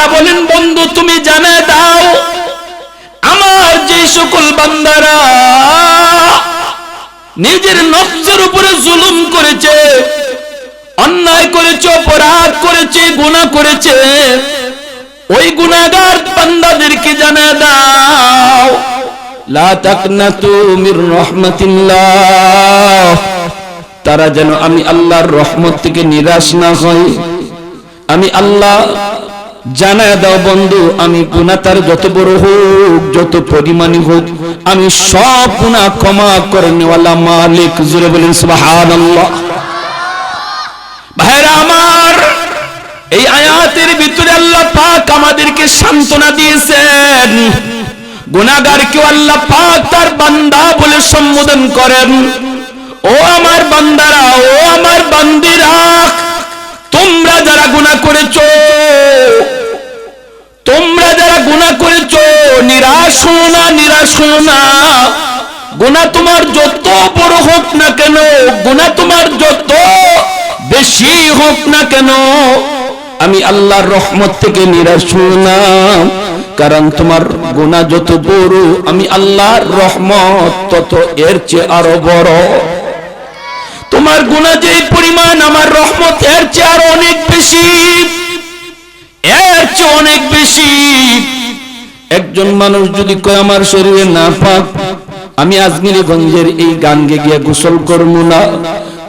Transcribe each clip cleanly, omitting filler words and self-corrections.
আল্লাহ বলেন বন্ধু তুমি জানায় দাও আমার যে সকল বান্দারা নিজের নফসের উপরে জুলুম করেছে, অন্যায় করেছে, অপরাধ করেছে, গুনাহ করেছে, ওই গুনাহগার বান্দাদেরকে জানায় দাও লা তাকনাতু মির রাহমাতিল্লাহ, তারা যেন আমি আল্লাহর রহমত থেকে নিরাশ না হয়। আমি আল্লাহ জানায় দাও বন্ধু আমি গুনাহ তার যত বড় হোক যত পরিমাণই হোক আমি সব গুনাহ ক্ষমা করে নেওয়ালা মালিক। জোরে বলেন সুবহানাল্লাহ। ভাইরা আমার, এই আয়াতের ভিতরে আল্লাহ পাক আমাদেরকে সান্ত্বনা দিয়েছেন। গুনাহগারকে আল্লাহ পাক তার বান্দা বলে সম্বোধন করেন। ও আমার বান্দারা, ও আমার বান্দিরা, তোমরা যারা গুনাহ করেছো, তোমরা যারা গুনাহ করেছো নিরাশ হও না, নিরাশ হও না। গুনাহ তোমার যত বড় হোক না কেন, গুনাহ তোমার যত বেশি হোক না কেন, আমি আল্লাহর রহমত থেকে নিরাশ হও না, কারণ তোমার গুনাহ যত বড় আমি আল্লাহর রহমত তত এর চেয়ে আরো বড়। তোমার গুনাহ যে পরিমাণ আমার রহমত এর চেয়ে আরো অনেক বেশি, এর চেয়ে অনেক বেশি। একজন মানুষ যদি কয় আমার শরীরে নাপাক, আমি আজমিরগঞ্জের এই গাঙ্গে গিয়ে গোসল করব না,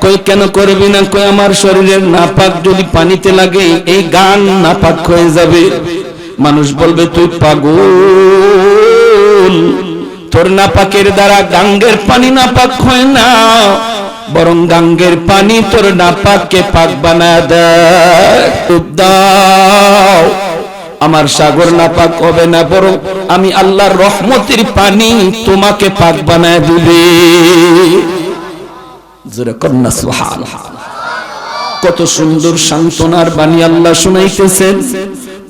কই কেন করবি না? কই আমার শরীরের নাপাক যদি পানিতে লাগে এই গান নাপাক হয়ে যাবে। মানুষ বলবে তুই পাগল, তোর নাপাকের দ্বারা গাঙ্গের পানি নাপাক হয় না, বরং গাঙ্গের পানি তোর নাপাককে পাক বানায় দেয়। দাও আমার সাগর নাপাক হবে না, বরং আমি আল্লাহর রহমতের পানি তোমাকে পাক বানায় দিবে। জোরে কন্যা সুবহানাল্লাহ। কত সুন্দর সান্ত্বনার বাণী আল্লাহ শুনাইতেছেন,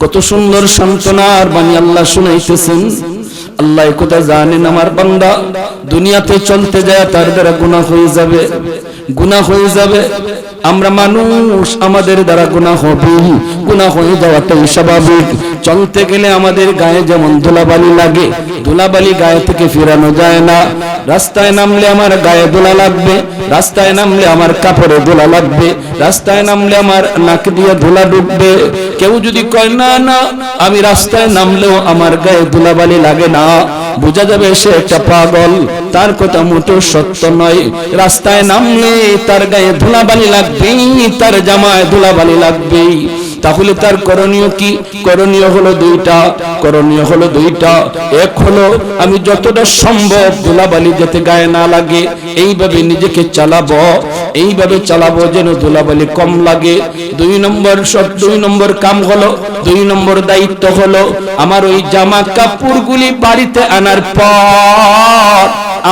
কত সুন্দর সান্ত্বনার বাণী আল্লাহ শুনাইতেছেন। আল্লাহ কথা জানেন আমার বান্দা দুনিয়াতে চলতে যায় তার দ্বারা গুনাহ হয়ে যাবে, গুনাহ হয়ে যাবে। আমরা মানুষ, আমাদের দ্বারা গুনাহ হবে, গুনাহ হয়ে যাওয়াটাই স্বাভাবিক। চলতে গেলে আমাদের গায়ে যেমন ধুলাবালি লাগে, ধুলাবালি গায়ে থেকে ফেরানো যায় না। রাস্তায় নামলে আমার গায়ে ধুলা লাগবে, রাস্তায় নামলে আমার কাপড়ে ধুলা লাগবে, রাস্তায় নামলে আমার নাক দিয়ে ধুলা ঢুকবে। কেউ যদি কয় না না আমি রাস্তায় নামলেও আমার গায়ে ধুলাবালি লাগে না, বোঝা যাবে সে একটা পাগল, তার কথা মোটেও সত্য নয়। রাস্তায় নামলে তার গায়ে ধুলাবালি লাগবেই, তার জামায় ধুলাবালি লাগবেই। তাহলে তার করণীয় কি? করণীয় হলো দুইটা, করণীয় হলো দুইটা। এক হলো আমি যতটা সম্ভব ধুলাবালি যাতে গায়ে না লাগে এইভাবে নিজেকে চালাবো, এইভাবে চালাবো যেন ধুলাবালি কম লাগে। দুই নম্বর কাম হলো, দুই নম্বর দায়িত্ব হলো আমার ওই জামা কাপড়গুলি বাড়িতে আনার পর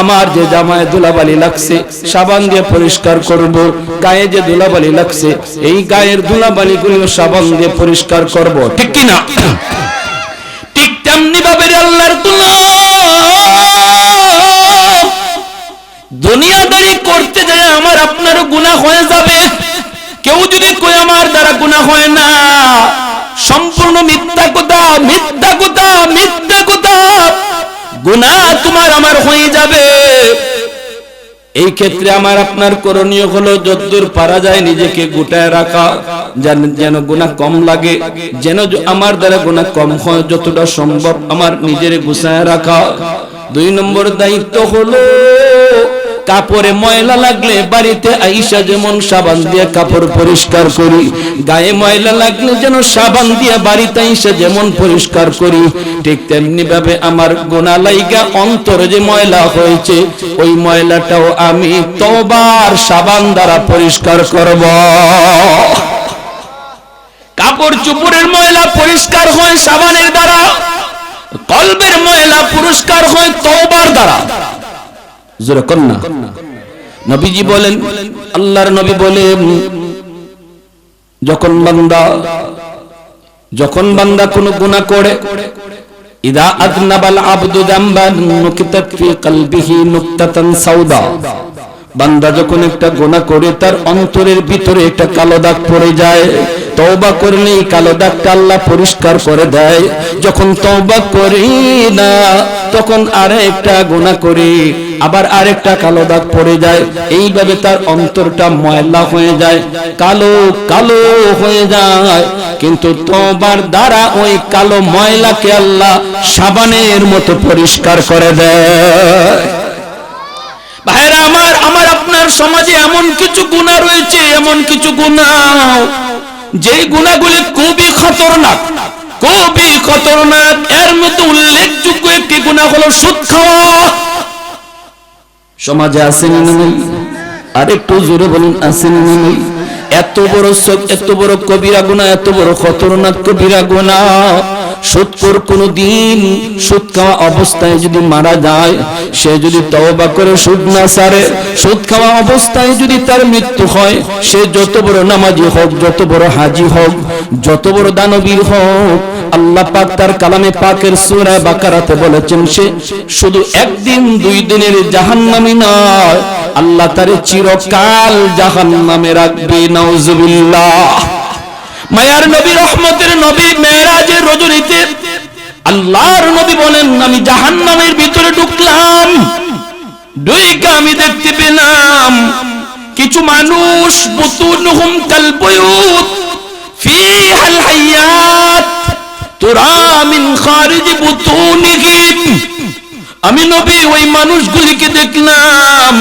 আমার যে জামায় ধুলাবালি লাগছে সাবান দিয়ে পরিষ্কার করব, গায়ে যে ধুলাবালি লাগছে এই গায়ের ধুলাবালিগুলিও সাবান দিয়ে পরিষ্কার করব। ঠিক কি না? ঠিক তেমনি ভাবে আল্লাহর দুনিয়াদারি করতে যায় আমার আপনারও গুনাহ হয়ে যাবে। কেউ যদি কই আমার দ্বারা গুনাহ হয় না, সম্পূর্ণ মিথ্যা কথা, মিথ্যা কথা, মিথ্যা কথা। গুনাহ তোমার আমার হয়ে যাবে। এই ক্ষেত্রে আমার আপনার করণীয় হলো যতদূর পারা যায় নিজেকে গুটায় রাখা, যেন গুনাহ কম লাগে, যেন আমার দ্বারা গুনাহ কম হয়, যতটা সম্ভব আমার নিজের গুছায় রাখা। দুই নম্বর দায়িত্ব হলো কাপড়ে ময়লা লাগলে বাড়িতে আইসা যেমন সাবান দিয়ে কাপড় পরিষ্কার করি, গায়ে ময়লা লাগলে যেন সাবান দিয়ে বাড়িতে আইসা যেমন পরিষ্কার করি, ঠিক তেমনি ভাবে আমার গুনাহ লাইগা অন্তরে যে ময়লা হয়েছে ওই ময়লাটাও আমি তওবার সাবান দ্বারা পরিষ্কার করব। কাপড় চোপড়ের ময়লা পরিষ্কার হয় সাবানের দ্বারা, কলবের ময়লা পরিষ্কার হয় তওবার দ্বারা। জোরে কন্যা। নবীজি বলেন, আল্লাহর নবী বলেন, যখন বান্দা কোনো গুনাহ করে, ইদা আযনাবাল আবদু যামবান নুকিতাত ফি কলবিহি নুকতাতান সাউদা বান্দা যখন একটা গুনাহ করে তার অন্তরের ভিতরে একটা কালো দাগ পড়ে যায়, তওবা করলে এই কালো দাগটা আল্লাহ পরিষ্কার করে দেয়। যখন তওবা করি না তখন আরেকটা গুনাহ করি, আবার আরেকটা কালো দাগ পড়ে যায়। এইভাবে তার অন্তরটা ময়লা হয়ে যায়, কালো কালো হয়ে যায়। কিন্তু তওবার দ্বারা ওই কালো ময়লাকে আল্লাহ সাবানের মতো পরিষ্কার করে দেয়। ভাইরা আমার, আমার আপনার সমাজে এমন কিছু গুনাহ রয়েছে, এমন কিছু গুনাহ যেই গুনাহগুলি খুবই খতরনাক, খুবই খতরনাক। এর মধ্যে উল্লেখযোগ্য একটি গুনাহ হলো সুদ খাওয়া। সমাজে আছেন না নেই? আরেকটু জোরে বলুন, আছেন না নেই? এত বড় কবিরা গুনাহ, এত বড় খতরনাক কবিরা গুনাহ। সুদখোর কোনদিন সুদ খাওয়া অবস্থায় যদি মারা যায়, সে যদি তওবা করে সুদ না ছাড়ে, সুদ খাওয়া অবস্থায় যদি তার মৃত্যু হয়, সে যত বড় নামাজি হোক, যত বড় হাজি হোক, যত বড় দানবীর হোক, আল্লাহ পাক তার কালামে পাকের সূরা বাকারাতে বলেছেন সে শুধু একদিন দুই দিনের জাহান্নামী নয়, আল্লাহ তারে চিরকাল জাহান্নামে রাখবে। নাউজুবিল্লাহ। মায়ার নবী, রহমতের নবী, মেরাজের রজনীতে আল্লাহর নবী বলেন, আমি জাহান্নামের ভিতরে ঢুকলাম, ঢুকে আমি দেখতে পেলাম কিছু মানুষ বুতুনহুম কালবুয়ুত ফিহাল হায়াত তুরা মিন খারিজ বুতুনিহিম। আমি নবী ওই মানুষগুলিকে দেখলাম,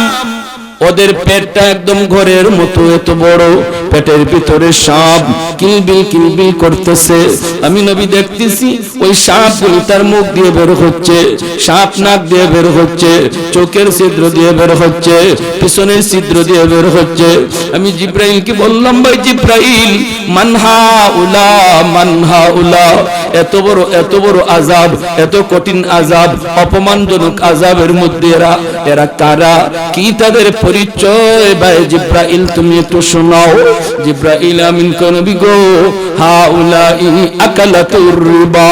ওদের পেটটা একদম ঘরের মতো এত বড়, পেটের ভিতরে সাপ কিলবিল কিলবিল করতেছে। আমি নবী দেখতেছি ওই সাপগুলি তার মুখ দিয়ে বের হচ্ছে, সাপ নাক দিয়ে বের হচ্ছে, চোখের ছিদ্র দিয়ে বের হচ্ছে, পিছনের ছিদ্র দিয়ে বের হচ্ছে। আমি জিব্রাইলকে বললাম, ভাই জিব্রাইল, মানহা উলা, মানহা উলা, এত বড় আযাব, এত কঠিন আযাব, অপমানজনক আযাবের মধ্যে এরা কারা, কি তাদের পরিচয়? ভাই জিব্রাইল তুমি একটু শোনাও। জিব্রাইল আমিন কোন নবী গো, হাউলাই আকালাতুর রিবা।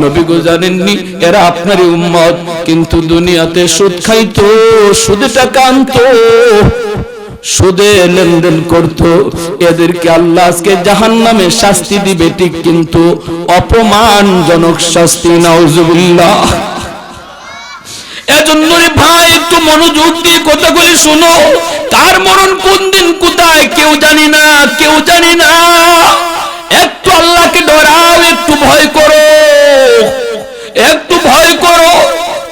নবী গো জানেননি এরা আপনারই উম্মত, কিন্তু দুনিয়াতে সুদ খাইতো, সুদে টাকা আনতো, সুদে লেনদেন করতো। এদেরকে আল্লাহ আজকে জাহান্নামে শাস্তি দিবে ঠিক, কিন্তু অপমানজনক শাস্তি। নাউজুবিল্লাহ। এজন্য রে ভাই একটু মনোযোগ দিয়ে কথাগুলি শোনো। কার মরণ কোন দিন কোথায় কেউ জানি না, কেউ জানি না। একটু আল্লাহকে ডরাও, একটু ভয় করো, একটু ভয় করো।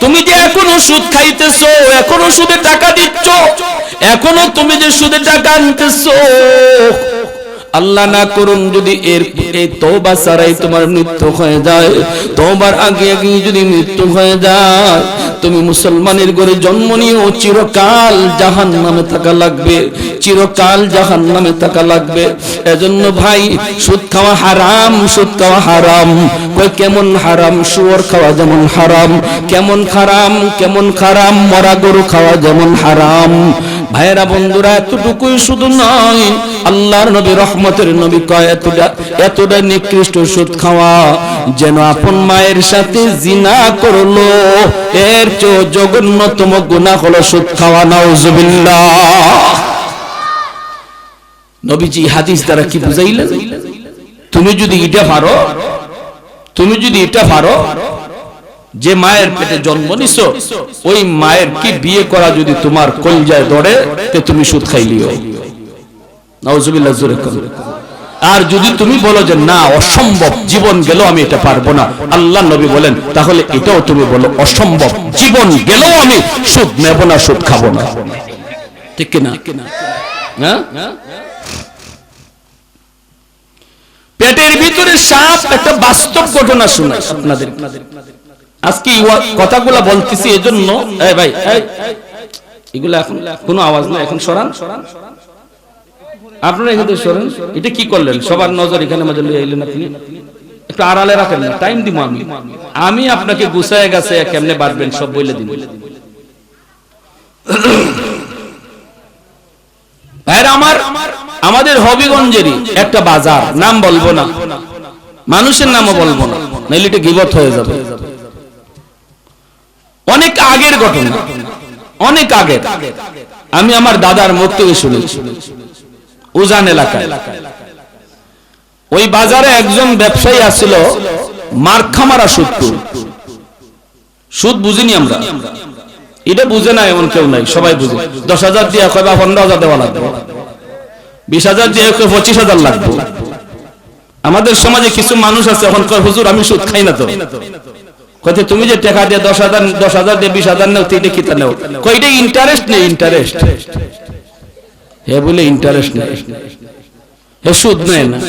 তুমি যে এখনো সুদ খাইতেছো, এখনো সুদে টাকা দিচ্ছ, এখনো তুমি যে সুদে টাকা আনতেছো, আল্লাহ না করুন যদি এই তওবা ছাড়াই তোমার মৃত্যু হয়ে যায়, তওবার আগে আগে যদি মৃত্যু হয়ে যায়, তুমি মুসলমানের ঘরে জন্ম নিয়েও চিরকাল জাহান্নামে থাকা লাগবে, চিরকাল জাহান্নামে থাকা লাগবে। এজন্য ভাই সুদ খাওয়া হারাম, সুদ খাওয়া হারাম। কই কেমন হারাম? শুয়োর খাওয়া যেমন হারাম, কেমন হারাম, কেমন হারাম? মরা গরু খাওয়া যেমন হারাম। ভাইরা বন্ধুরা, এতটুকুই শুধু নয়, আল্লাহর নবী, রহমতের নবী কয় এতটা নিকৃষ্ট সুদ খাওয়া যেন আপন মায়ের সাথে জিনা করলো, এর চেয়ে জঘন্যতম গুনাহ হলো সুদ খাওয়া। নাউজুবিল্লাহ। নবীজি হাদিস দ্বারা কি বুঝাইলেন? তুমি যদি এটা পারো যে মায়ের পেটে জন্ম নিছো, ওই মায়ের কি বিয়ে করা যদি তোমার কলজায় ধরে, তে তুমি সুদ খাইলিও। নাউজুবিল্লাহ জোরে কর। আর যদি তুমি বলো যে না অসম্ভব, জীবন গেল আমি এটা পারবো না, আল্লাহ নবী বলেন তাহলে এটাও তুমি বলো অসম্ভব, জীবন গেল আমি সুদ নেব না, সুদ খাবো না। ঠিক কিনা? হ্যাঁ। পেটের ভিতরে সাপ একটা বাস্তব ঘটনা শোনাই আপনাদের। আজকে কথাগুলা বলতেছি এজন্য, এই ভাই এগুলা এখন কোনো আওয়াজ না, এখন সরান, আপনারা এখানে সরেন। এটা কি করলেন? সবার নজর এখানে মাঝে লিয়ে এলেন, আপনি একটু আড়ালে রাখেন না, টাইম দিব আমি আপনাকে গুছায় গেছে কেমনে বাড়বেন সব বলে দিন। ভাইরা আমার, আমাদের হবিগঞ্জেরই একটা বাজার, নাম বলবো না, মানুষের নামও বলবো না, নাইলে এটা গীবত হয়ে যাবে। অনেক আগের ঘটনা, অনেক আগের। আমি আমার দাদার মুখ থেকে শুনেছি উজান এলাকায় ওই বাজারে একজন ব্যবসায়ী আসছিল মারখামারা সুদ বুঝিনি আমরা, এটা বুঝে না এমন কেউ নাই, সবাই বুঝে। 10,000 দিয়ে কয় বা 15,000 দেওয়া লাগবে, 20,000 দিয়ে কয় 25,000 লাগবে। আমাদের সমাজে কিছু মানুষ আছে এখন কয় হুজুর আমি সুদ খাই না তো, কইতে তুমি যে টাকা দিয়ে 10,000 দিয়ে 20,000 নাও তিনটে কিতা নাও, কই এটা ইন্টারেস্ট নেই, ইন্টারেস্ট হে বলে ইন্টারেস্ট নেই, হে সুদ নেয় না,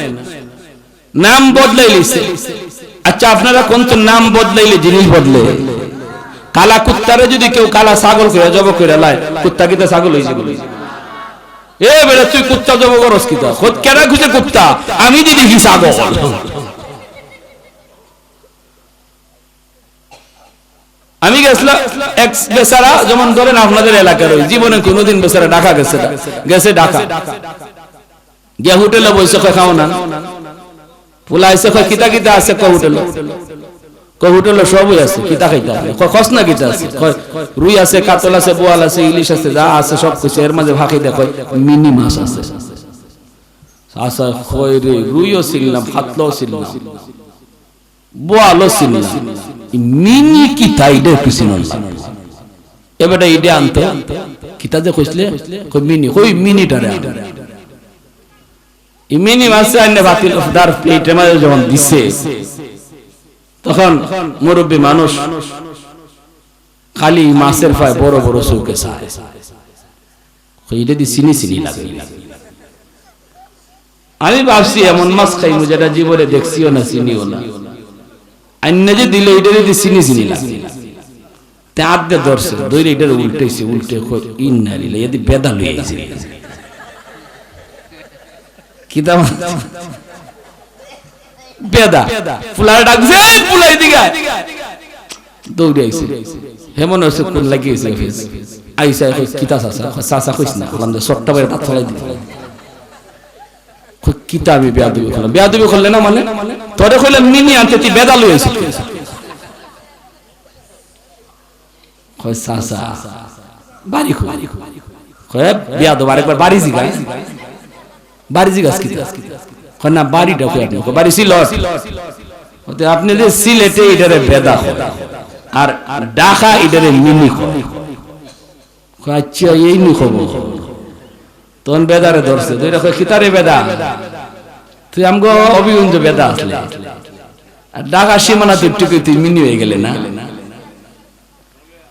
নাম বদলাইলিছে। আচ্ছা আপনারা কোন তো নাম বদলাইলে জিনিস বদলে? কালা কুত্তারে যদি কেউ কালা ছাগল করে জব করে লাই, কুত্তা কিতা ছাগল হইছে বলে এ বেটা তুই কুত্তা জব করস কিতা, খোদ কেডা খুঁজে কুত্তা, আমি দি দেখি ছাগল। আমি গেছিলাম এক বেচারা, যেমন ধরেন আপনাদের এলাকার ওই জীবনে কোনোদিন বেচারা ঢাকা গেছে ঢাকা গিয়া হোটেলে বসে খাও না, ফুলাইছে কিতা কিতা আছে হোটেলে সবই আছে, কিতা খাইতে খস না কিতা আছে, রুই আছে, কাতল আছে, বোয়াল আছে, ইলিশ আছে, যা আছে সব কিছু, এর মাঝে ভাখি দেখো মিনি মাছ আছে। আচ্ছা কই রে, রুইও ছিলাম, ফাতলাও ছিলাম, বোয়ালও ছিলাম, মিনি কিতা ইডে কিছু না, এবারে ইডে আনতে কিতা যে কইছিলে কই মিনি, কই মিনিটারে মিনি মাছ আনলে বাতিল দার প্লেটের মাঝে যখন দিছে, তখন মুরব্বী মানুষ খালি মাছের পায় বড় বড় চৌকে চায়, এটা দিয়ে চিনি লাগে। আমি ভাবছি এমন মাছ খাইমু যেটা জীবনে দেখছিও না, চিনিও না, আইন যে দিলে এটা দিয়ে চিনি লাগে। আদে ধরছে ধরে এটার উল্টেছে, উল্টে ইন্না দিলে এদি বেদা লইছে কিতা বেদা ফুলার ডাকছে, ফুলাই দিগা দৌড়ে আইছে, হেমন হইছে কোন লাগিয়েছে আইসা কিতা চাচা কইছ না, বললাম যে সট্টা বাইরে দাঁত ফলাই দিতে কিতা আমি বেয়াদবি করলাম, বেয়াদবি করলে না মানে তোরে কইলাম মিনি আনতে তুই বেদা লইছে, কই চাচা বাড়ি কই বেয়াদব, আরেকবার বাড়ি জিগাস কিতা না বাড়িটা কই আপনি বাড়ি সিলেট, আপনি যে সিলেটে এটারে বেদা আর ঢাকা এটারে মিনি কয়, আচ্ছা এই নি খবর তখন বেদারে ধরছে, তুই কই কিতারে বেদা, তুই আমগো অভিগঞ্জ বেদা আসলে, আর ঢাকা সীমানা তুই মিনি হয়ে গেলে না।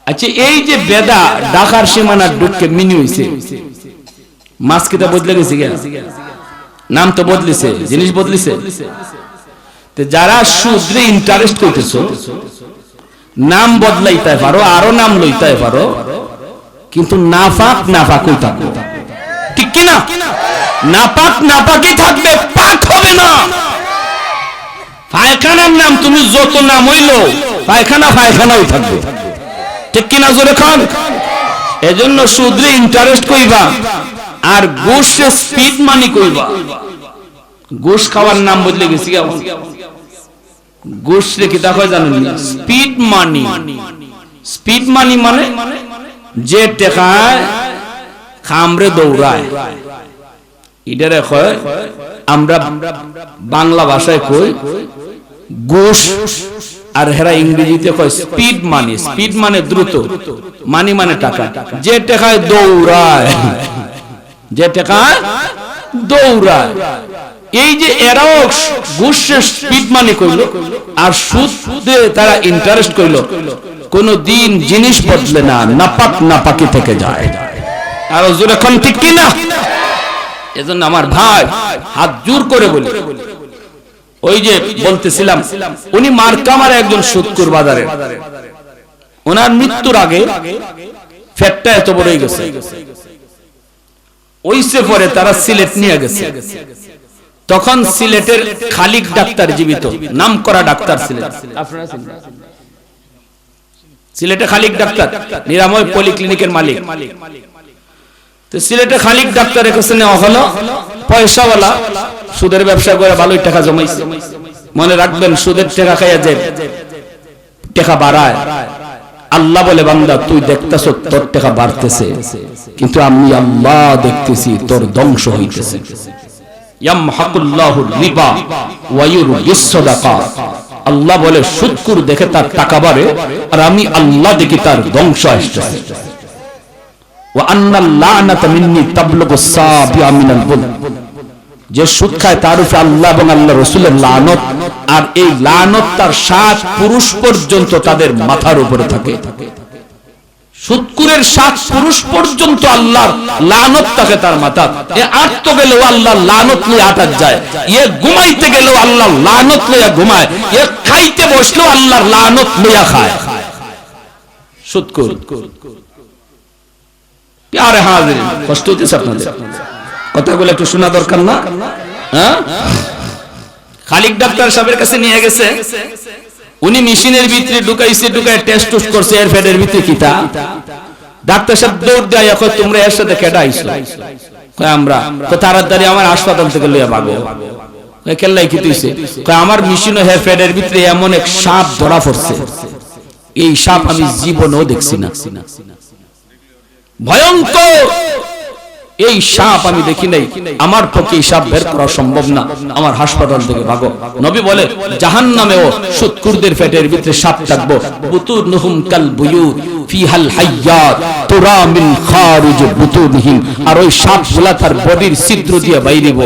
আচ্ছা এই যে বেদা ঢাকার সীমানা ঢুকে মিনি হইছে, মাছ কিতা বদলে গেছে, নাম তো বদলিছে, জিনিস বদলিছে। যারা সুদরে ইন্টারেস্ট করতেছো নাম বদলাইতে পারো, আরো নাম লইতে পারো, কিন্তু নাপাক হই থাকবে, ঠিক কিনা? নাপাকই থাকবে, পাক হবে না। পায়খানার নাম তুমি যত নাম হইলো পায়খানাই থাকবে, ঠিক কিনা জোরে খান? এজন্য সুদরে ইন্টারেস্ট কইবা আর ঘুষে স্পিড মানি কইবা। ঘুষ খাওয়ার নাম বদলে গেছে, ঘুষ রে কি দেখো জানেন, স্পিড মানি মানে যে টাকায় খামরে দৌড়ায়, এটারে কয় আমরা বাংলা ভাষায় কই ঘুষ, আর হেরা ইংরেজিতে কয় স্পিড মানি। স্পিড মানে দ্রুত, মানি মানে টাকা, যে টাকায় দৌড়ায়, যে টাকায় দৌড়ায়। এই যে এরাও ঘুষে স্পিড মানি কইলো আর সুদে তারা ইন্টারেস্ট কইলো, কোন দিন জিনিস বদলে না, নাপাকি থেকে যায়। আর জোরে কোন ঠিক কিনা? এজন্য আমার ভাই হাত জোর করে বলি, ওই যে বলতেছিলাম উনি মারকামারে একজন সুদখোর বাজারে, ওনার মৃত্যুর আগে ফ্যাটটা এত বড় হয়ে গেছে, ওইসে পরে তারা সিলেট নিয়ে গেছে। তখন সিলেটের খালিক ডাক্তার জীবিত, নাম করা ডাক্তার ছিলেন, আপনারা চিনেন? সিলেটে খালিক ডাক্তার নিরাময় পলিক্লিনিকের মালিক। তো সিলেটে খালিক ডাক্তার কাছে নেওয়া হলো, পয়সাওয়ালা, সুদের ব্যবসা করে ভালোই টাকা জমাইছে। মনে রাখবেন সুদের টাকা খাইয়া যে টাকা বাড়ায় আল্লাহ বলে বান্দা তুই দেখতেছ তোর টাকা বাড়তেছে, কিন্তু আমি আল্লাহ দেখতেছি তোর ধ্বংস হইতেছে। ইয়ামহাকুল্লাহু রিবা ওয়া ইউরবিস সাদাকাত। আল্লাহ বলে সুদখোর দেখে তার টাকা বাড়ে, আর আমি আল্লাহ দেখি তার ধ্বংস আসতেছে। ওয়া আন্নাল লা'নাতা মিন্নি তাবলুগু সাবি'a মিনাল বুল। যে সুদ খায় তার উপরে আল্লাহ এবং আল্লাহ রাসূলের লানত, আর এই লানত তার 7 পুরুষ পর্যন্ত তাদের মাথার উপরে থাকে। সুদখোরের 7 পুরুষ পর্যন্ত আল্লাহর লানত থাকে তার মাথা। এ আটতে গেলেও আল্লাহর লানত নিয়ে আটাত যায়, এ ঘুমাইতে গেলেও আল্লাহর লানত লইয়া ঘুমায়, এ খাইতে বসলেও আল্লাহর লানত লইয়া খায়। সুদখোর। প্যারে হাজিরিন, কষ্ট হইতেছে আপনাদের? কথাগুলো একটু শোনা দরকার না? হ্যাঁ, খালিক ডাক্তার সাহেবের কাছে নিয়ে গেছে, উনি মেশিনের ভিতরে ঢুকাইছে, ঢুকায় টেস্ট টুস্ট করছে, এর ফেডের ভিতরে কিতা। ডাক্তার সাহেব দৌড় দেয়, এখন তোমরা এর সাথে কেডা আইছো? কয় আমরা। তো তাড়াতাড়ি আমার হাসপাতাল থেকে লইয়া ভাগো। কেল্লাই কি তুইছে? কয় আমার মেশিন হের ফেডের ভিতরে এমন এক সাপ ধরা পড়ছে, এই সাপ আমি জীবনেও দেখছি না, ভয়ঙ্কর এই সাপ আমি দেখি নাই, আমার পক্ষে এই সাপ বের করা সম্ভব না, আমার হাসপাতাল থেকে ভাগো। নবী বলে জাহান্নামেও সুদখোরদের পেটের ভিতরে সাপ থাকবো, বুতুনুহুম কাল বুয়ুত ফিহাল হাইয়াত তুরা মিন খারিজ বুতুনহিম। আর ওই সাপগুলা তার বডির ছিদ্র দিয়ে বাইরিব।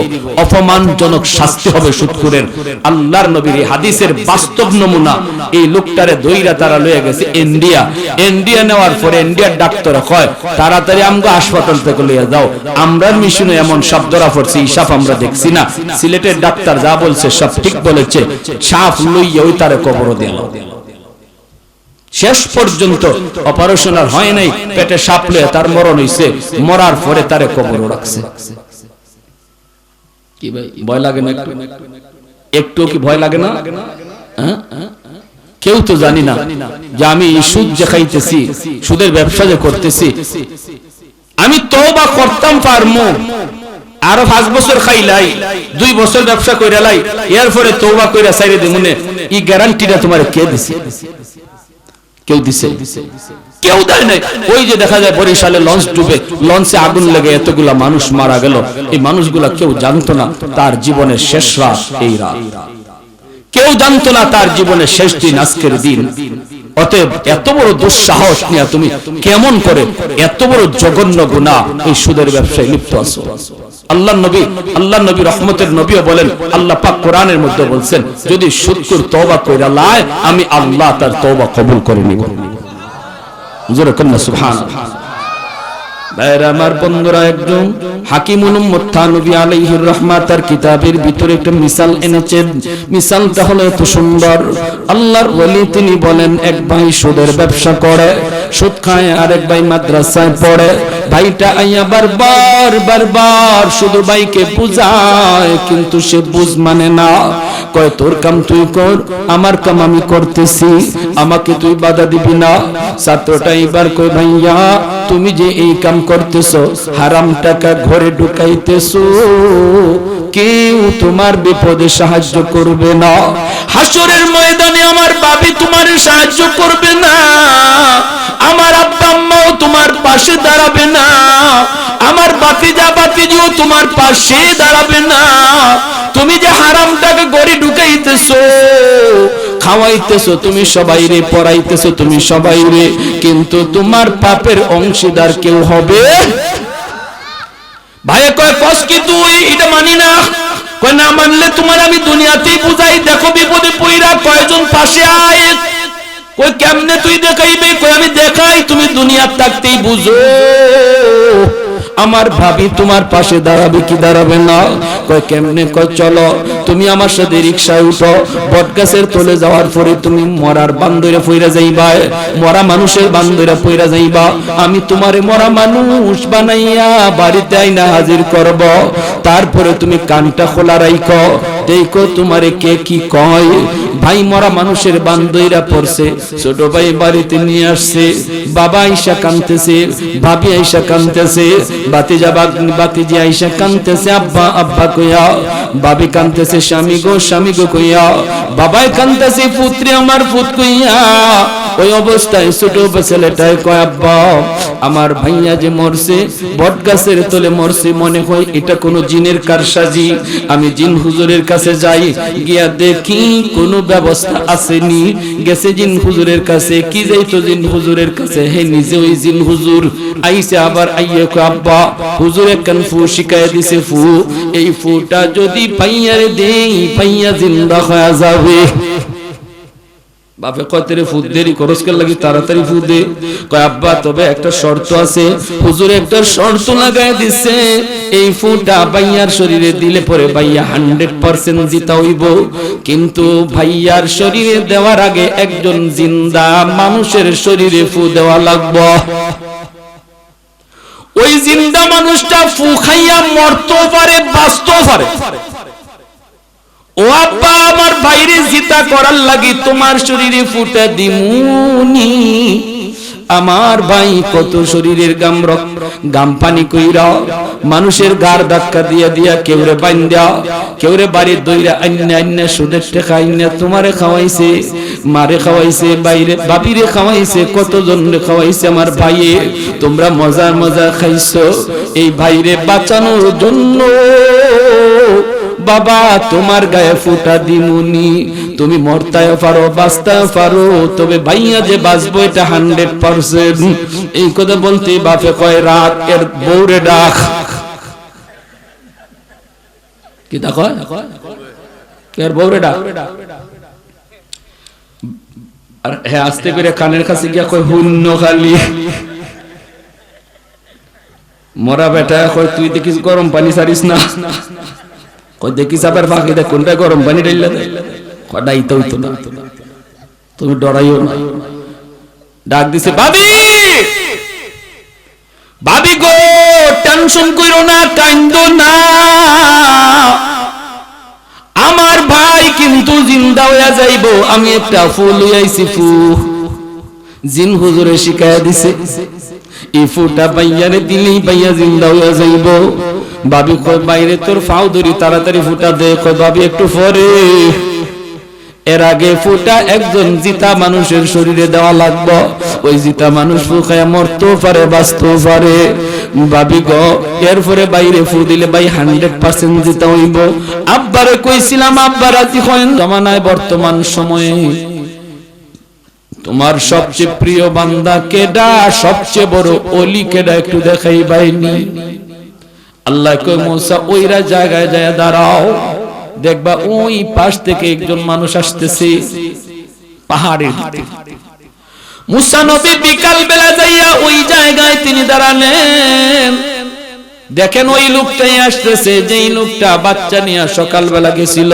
অপমানজনক শাস্তি হবে সুদখোরের। আল্লাহর নবীর এই হাদিসের বাস্তব নমুনা। এই লোকটারে দইরা তারা লয়ে গেছে ইন্ডিয়া। ইন্ডিয়া নেওয়ার পরে ইন্ডিয়ার ডাক্তার কয় তাড়াতাড়ি আমগো হাসপাতাল থেকে লইয়া যাও, আমরার মিশনে এমন সাপ ধরা পড়ছে, এই সাপ আমরা দেখছি না। সিলেটের ডাক্তার যা বলছে সব ঠিক বলেছে। সাপ লইয়া ওই তারে কবর দিল। শেষ পর্যন্ত অপারেশন আর হয় নাই, পেটে সাপ লইয়া তার মরণ হইছে। মরার পরে তারে কবর রাখছে। কি ভাই ভয় লাগে না? একটু কি ভয় লাগে না? কেউ তো জানি না যে আমি সুদ যে খাইতেছি, সুদের ব্যবসা যে করতেছি, আমি তওবা করতাম পারমু, আরো 5 বছর খাইলাই, 2 বছর ব্যবসা কইরালাই, এরপরে তওবা কইরা ছাইরে দিমুনে, এই গ্যারান্টিটা তোমার কে দিছে? কেউ দিছে? কেউ দেয় নাই। ওই যে দেখা যায় বরিশালে লঞ্চ ডুবে, লঞ্চে আগুন লেগে এতগুলা মানুষ মারা গেল, এই মানুষগুলা কেউ জানতো না তার জীবনের শেষ রাত এই রাত। কেউ জানতো না তার জীবনের শেষ দিন আজকের দিন। অতএব এত বড় দুঃসাহস নিয়ে তুমি কেমন করে এত বড় জঘন্য গুনাহ এই সুদের ব্যবসায় লিপ্ত আছো? আল্লাহর নবী রহমতের নবীও বলেন, আল্লাহ পাক কোরআনের মধ্যে বলছেন, যদি সুদখোর তওবা কইরা লায়, আমি আল্লাহ তার তওবা কবুল করে নিব। জোরে কন্না সুবহানাল্লাহ। ভাইরা আমার বন্ধুরা, একজন হাকিমুল উম্মত থানবী আলাইহির রাহমাত তার কিতাবের ভিতরে একটা মিসাল এনেছেন। মিসালটা হলো এত সুন্দর। আল্লাহর ওলি তিনি বলেন, এক ভাই সুদের ব্যবসা করে, সুদ খায়, আর এক ভাই মাদ্রাসায় পড়ে। ভাইটা আইয়া বারবার শুধু ভাইকে বুঝায়, কিন্তু সে বুঝ মানে না। কয় তোর কাম তুই কর, আমার কাম আমি করতেছি, আমাকে তুই বাধা দিবি না। ছাত্রটা এবার কয়, ভাইয়া তুমি যে এই কাম করতেছো, হারাম টাকা ঘরে ঢুকাইতেছো, কেউ তোমার বিপদে সাহায্য করবে না। হাসরের ময়দানে আমার বাবা তোমার সাহায্য করবে না, আমার আব্বা আম্মাও তোমার পাশে দাঁড়াবে না, আমার বাতিজা বাতিজিও তোমার পাশে দাঁড়াবে না। তুমি যে হারাম টাকা ঘরে ঢুকাইতেছো, খাওয়াইতেছো তুমি সবাইরে, পড়াইতেছো তুমি সবাইরে, কিন্তু তোমার পাপের অংশীদার কেউ হবে। ভাইয়া কয় কস কি তুই? এটা মানি না। কয় না মানলে তোমার আমি দুনিয়াতেই বুঝাই, দেখো বিপদে পইরা কয়জন পাশে আয়। কই কেমনে তুই দেখাইবে? কই আমি দেখাই, তুমি দুনিয়ার থাকতেই বুঝো। আমার ভাবি তোমার পাশে দাঁড়াবে কি দাঁড়াবে না? কয় কেমনে? কয় চলো তুমি আমার সাথে রিকশায় উঠো, বটগাছের তলে যাওয়ার পরে তুমি মরার বান্দরে পইরা যাইবা, মরা মানুষের বান্দরে পইরা যাইবা, আমি তোমারে মরা মানুষ বানাইয়া বাড়িতে আইনা হাজির করব। তারপরে তুমি কানটা খোলা রাখো, দেখো তোমারে কে কি কয়। ভাই মরা মানুষের বান্দইরা পড়ছে, ছোট ভাই বাড়িতে নিয়ে আসছে, বাবা আইসা কাঁদতেছে, ভাবি আইসা কাঁদতেছে, বাতিজি আইসা কাঁদতেছে, আব্বা কইয়া, ভাবি কাঁদতেছে স্বামী গো কইয়া, বাবাই কাঁদতেছে পুত্রে আমার পুত কইয়া। ওই অবস্থায় ছোট ছেলেটাই কয় আব্বা আমার ভাইয়া যে মরছে বটগাছের তলে মরছে, মনে হয় এটা কোনো জিনের কারসাজি। আমি জিন হুজুরের কাছে যাই, গিয়া দেখি কোনো ব্যবস্থা আসেনি। গেছে জিন হুজুরের কাছে, কি যাইতো জিন হুজুরের কাছে, হে নিজে ওই জিন হুজুর আইছে। আবার আইয়ে কয় আব্বা হুজুর একখান ফু শিখায় দিছে, ফু এই ফুটা যদি পাইয়ারে দেই পাইয়া জিন্দা হয়ে যাবে। বাপে কয় তেরে ফুদ দেরি খরচ করে লাগি, তাড়াতাড়ি ফুদ দে। কয় আব্বা তবে একটা শর্ত আছে। হুজুর একটা শর্ত লাগায় দিছে, এই ফুটা ভাইয়ার শরীরে দিলে পরে ভাইয়া 100% জিতা হইব, কিন্তু ভাইয়ার শরীরে দেওয়ার আগে একজন জিন্দা মানুষের শরীরে ফু দেওয়া লাগবে। ওই জিন্দা মানুষটা ফু খাইয়া মরতেও পারে, বাঁচতেও পারে। ও আব্বা আমার বাইরে জিতা করার লাগি তোমার শরীরে ফুটা দিমুনি। আমার ভাই কত শরীরের গাম পানি কইরা মানুষের গার ধাক্কা দিয়া দিয়া কেউরে বাইন্দা কেউরে বাড়ি দইরা আইনা সুদের টাকা আইনা তোমারে খাওয়াইছে, মারে খাওয়াইছে, বাইরে বাপিরে খাওয়াইছে, কতজন রে খাওয়াইছে। আমার ভাইয়ে তোমরা মজা মজা খাইছো, এই ভাইরে বাঁচানোর জন্য বাবা তোমার গায়ে ফুটা দিমুনি। তুমি মরতেও পারো বাঁচতেও পারো, তবে ভাইয়া যে বাঁচবো এটা 100%। এই কথা বলতে বাপে কয় রাত এর বউরে ডাক। কি দেখো এর বউরে ডাক। আর হ্যাঁ আস্তে করে কানের কাছে গিয়া কয় হুন্ন খালি। মরা বেটা কয় তুই দেখিস গরম পানি ছাড়িস না। কই দেখিস আবার বাকি দেখ কোনটা গরম পানি ঢাইলা দেয়। কডাই তো হইতো না, তুমি ডরাইও না। ডাক দিছে ভাবি, ভাবি গো টেনশন কইরো না, কান্দো না, আমার ভাই কিন্তু জিন্দা হইয়া যাইবো। আমি একটা ফুল লইয়াইছি, ফু জিন হুজুরে শিখাইয়া দিছে, এই ফুটা বাইয়ারে দিলেই বাইয়া জিন্দা হইয়া যাইব। ভাবি কয় বাইরে তোর ফাও ধরি তাড়াতাড়ি ফুটা দে। কয় ভাবি একটু পরে, এর আগে ফুটা একজন জিতা মানুষের শরীরে দেওয়া লাগবে। ওই জিতা মানুষ ফুকায়া মরতেও পারে বাঁচতেও পারে। ভাবি গো এরপরে বাইরে ফু দিলে ভাই 100% জিতা হইব। আব্বারে কইছিলাম আব্বা রাজি হন। জমানায় বর্তমান সময়ে তোমার সবচেয়ে প্রিয় বান্দা কেডা, সবচেয়ে বড় ওলি কেডা একটু দেখাই বাইনি। আল্লাহ কয় মুসা ওইরা জায়গায় যায় দাঁড়াও, দেখবা ওই পাশ থেকে একজন মানুষ আসতেছে পাহাড়ের দিকে। মুসা নবী বিকাল বেলা যাইয়া ওই জায়গায় তিনি দাঁড়ালেন। দেখেন ওই লোকটাই আসতেছে, যেই লোকটা বাচ্চা নিয়ে সকাল বেলা গেছিল।